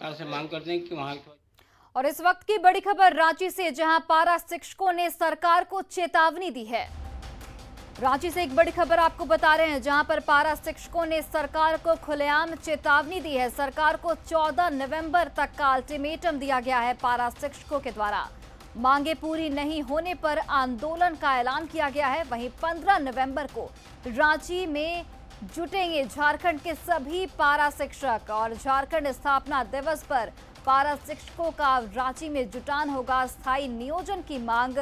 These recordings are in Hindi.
सरकार से मांग करते हैं कि वहाँ। और इस वक्त की बड़ी खबर रांची से, जहां पारा शिक्षकों ने सरकार को चेतावनी दी है। रांची से एक बड़ी खबर आपको बता रहे हैं, जहां पर पारा शिक्षकों ने सरकार को खुलेआम चेतावनी दी है। सरकार को 14 नवंबर तक का अल्टीमेटम दिया गया है पारा शिक्षकों के द्वारा। मांगे पूरी नहीं होने पर आंदोलन का ऐलान किया गया है। वहीं 15 नवंबर को रांची में जुटेंगे झारखंड के सभी पारा शिक्षक और झारखंड स्थापना दिवस पर पारा शिक्षकों का रांची में जुटान होगा। स्थायी नियोजन की मांग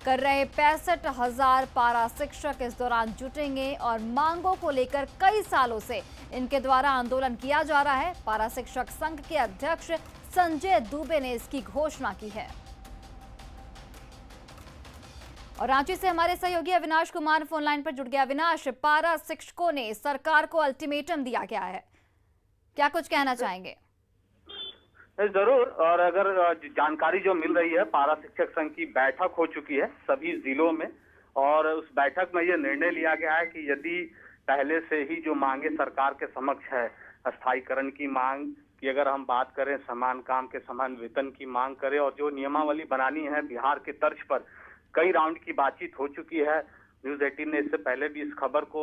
कर रहे 65,000 पारा शिक्षक इस दौरान जुटेंगे और मांगों को लेकर कई सालों से इनके द्वारा आंदोलन किया जा रहा है। पारा शिक्षक संघ के अध्यक्ष संजय दुबे ने इसकी घोषणा की है। और रांची से हमारे सहयोगी अविनाश कुमार फोन लाइन पर जुड़ गया। अविनाश, पारा शिक्षकों ने सरकार को अल्टीमेटम दिया गया है, क्या कुछ कहना चाहेंगे? जरूर। और अगर जानकारी जो मिल रही है, पारा शिक्षक संघ की बैठक हो चुकी है सभी जिलों में और उस बैठक में यह निर्णय लिया गया है कि यदि पहले से ही जो मांगे सरकार के समक्ष है, स्थायीकरण की मांग की अगर हम बात करें, समान काम के समान वेतन की मांग करें और जो नियमावली बनानी है बिहार के तर्ज पर, कई राउंड की बातचीत हो चुकी है। न्यूज 18 ने इससे पहले भी इस खबर को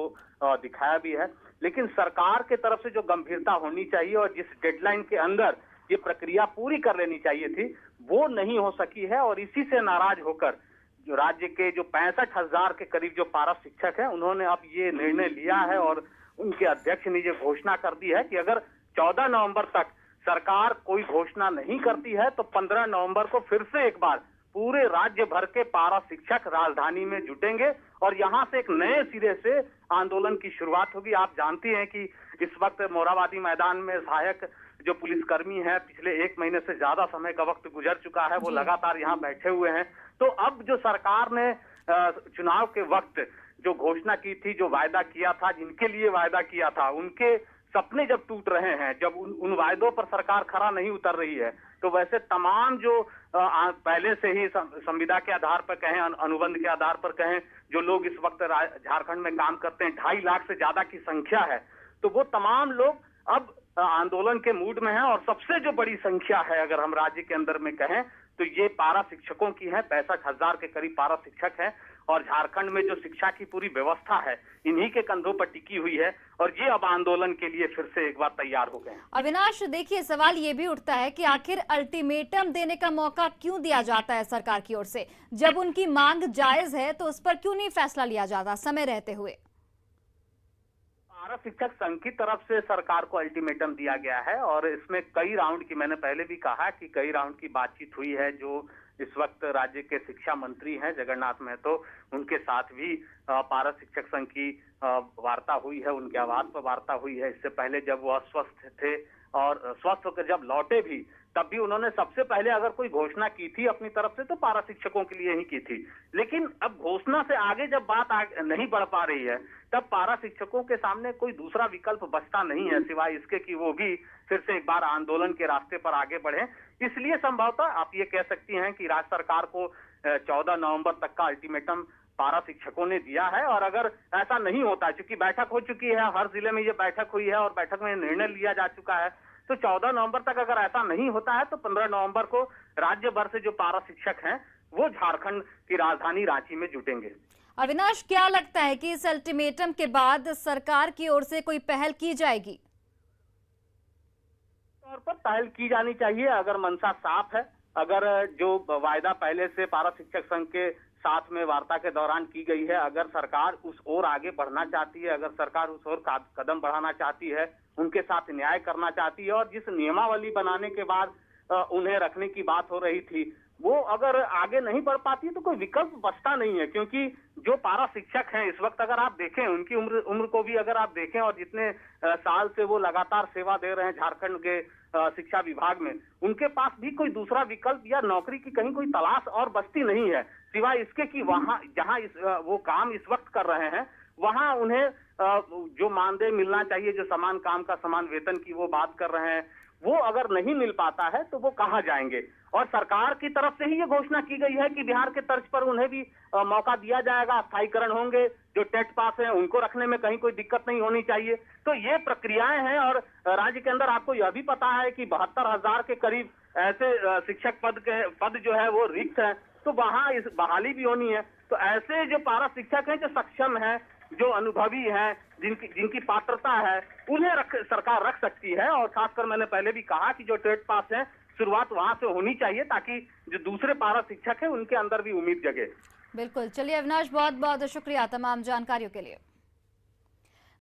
दिखाया भी है। लेकिन सरकार के तरफ से जो गंभीरता होनी चाहिए और जिस डेडलाइन के अंदर ये प्रक्रिया पूरी कर लेनी चाहिए थी, वो नहीं हो सकी है। और इसी से नाराज होकर जो राज्य के जो 65,000 के करीब जो पारा शिक्षक हैं, उन्होंने अब ये निर्णय लिया है और उनके अध्यक्ष ने ये घोषणा कर दी है कि अगर 14 नवंबर तक सरकार कोई घोषणा नहीं करती है तो 15 नवंबर को फिर से एक बार पूरे राज्य भर के पारा शिक्षक राजधानी में जुटेंगे और यहां से एक नए सिरे से आंदोलन की शुरुआत होगी। आप जानती हैं कि इस वक्त मोरहाबादी मैदान में सहायक जो पुलिसकर्मी है, पिछले 1 महीने से ज्यादा समय का वक्त गुजर चुका है, वो लगातार यहाँ बैठे हुए हैं। तो अब जो सरकार ने चुनाव के वक्त जो घोषणा की थी, जो वायदा किया था, जिनके लिए वायदा किया था, उनके सपने जब टूट रहे हैं, जब उन वायदों पर सरकार खरा नहीं उतर रही है, तो वैसे तमाम जो पहले से ही संविदा के आधार पर कहें, अनुबंध के आधार पर कहें, जो लोग इस वक्त झारखंड में काम करते हैं, 2.5 लाख से ज्यादा की संख्या है, तो वो तमाम लोग अब आंदोलन के मूड में है। और सबसे जो बड़ी संख्या है, अगर हम राज्य के अंदर में कहें, तो ये पारा शिक्षकों की है। 65,000 के करीब पारा शिक्षक हैं और झारखंड में जो शिक्षा की पूरी व्यवस्था है, इन्हीं के कंधों पर टिकी हुई है और ये अब आंदोलन के लिए फिर से एक बार तैयार हो गए हैं। अविनाश, देखिए, सवाल ये भी उठता है कि आखिर अल्टीमेटम देने का मौका क्यों दिया जाता है सरकार की ओर से? जब उनकी मांग जायज है तो उस पर क्यों नहीं फैसला लिया जाता समय रहते हुए? पारा शिक्षक संघ की तरफ से सरकार को अल्टीमेटम दिया गया है और इसमें कई राउंड की, मैंने पहले भी कहा कि कई राउंड की बातचीत हुई है। जो इस वक्त राज्य के शिक्षा मंत्री हैं जगन्नाथ महतो, उनके साथ भी पारा शिक्षक संघ की वार्ता हुई है, उनके आवास पर वार्ता हुई है। इससे पहले जब वो अस्वस्थ थे और स्वस्थ होकर जब लौटे भी, तब भी उन्होंने सबसे पहले अगर कोई घोषणा की थी अपनी तरफ से तो पारा शिक्षकों के लिए ही की थी। लेकिन अब घोषणा से आगे जब बात नहीं बढ़ पा रही है, तब पारा शिक्षकों के सामने कोई दूसरा विकल्प बचता नहीं है सिवाय इसके कि वो भी फिर से एक बार आंदोलन के रास्ते पर आगे बढ़े। इसलिए संभवतः आप ये कह सकती हैं कि राज्य सरकार को 14 नवंबर तक का अल्टीमेटम पारा शिक्षकों ने दिया है। और अगर ऐसा नहीं होता, चूंकि बैठक हो चुकी है, हर जिले में ये बैठक हुई है और बैठक में निर्णय लिया जा चुका है, तो 14 नवंबर तक अगर ऐसा नहीं होता है तो 15 नवंबर को राज्य भर से जो पारा शिक्षक हैं वो झारखंड की राजधानी रांची में जुटेंगे। अविनाश, क्या लगता है कि इस अल्टीमेटम के बाद सरकार की ओर से कोई पहल की जाएगी? तौर पर पहल की जानी चाहिए अगर मंशा साफ है, अगर जो वायदा पहले से पारा शिक्षक संघ के साथ में वार्ता के दौरान की गई है, अगर सरकार उस ओर आगे बढ़ना चाहती है, अगर सरकार उस ओर कदम बढ़ाना चाहती है, उनके साथ न्याय करना चाहती है और जिस नियमावली बनाने के बाद उन्हें रखने की बात हो रही थी, वो अगर आगे नहीं बढ़ पाती तो कोई विकल्प बचता नहीं है। क्योंकि जो पारा शिक्षक हैं इस वक्त अगर आप देखें, उनकी उम्र को भी अगर आप देखें और जितने साल से वो लगातार सेवा दे रहे हैं झारखंड के शिक्षा विभाग में, उनके पास भी कोई दूसरा विकल्प या नौकरी की कहीं कोई तलाश और बचती नहीं है, सिवाय इसके कि वहां जहां वो काम इस वक्त कर रहे हैं वहां उन्हें जो मानदेय मिलना चाहिए, जो समान काम का समान वेतन की वो बात कर रहे हैं, वो अगर नहीं मिल पाता है तो वो कहाँ जाएंगे। और सरकार की तरफ से ही ये घोषणा की गई है कि बिहार के तर्ज पर उन्हें भी मौका दिया जाएगा, स्थायीकरण होंगे, जो टेट पास है उनको रखने में कहीं कोई दिक्कत नहीं होनी चाहिए। तो ये प्रक्रियाएं हैं और राज्य के अंदर आपको यह भी पता है कि 72,000 के करीब ऐसे शिक्षक पद जो है वो रिक्त है, तो वहां इस बहाली भी होनी है। तो ऐसे जो पारा शिक्षक हैं जो सक्षम है, जो अनुभवी है, जिनकी पात्रता है, उन्हें सरकार रख सकती है। और खासकर मैंने पहले भी कहा कि जो टेट पास है शुरुआत वहां से होनी चाहिए ताकि जो दूसरे पारा शिक्षक है उनके अंदर भी उम्मीद जगे। बिल्कुल, चलिए अविनाश, बहुत बहुत शुक्रिया तमाम जानकारियों के लिए।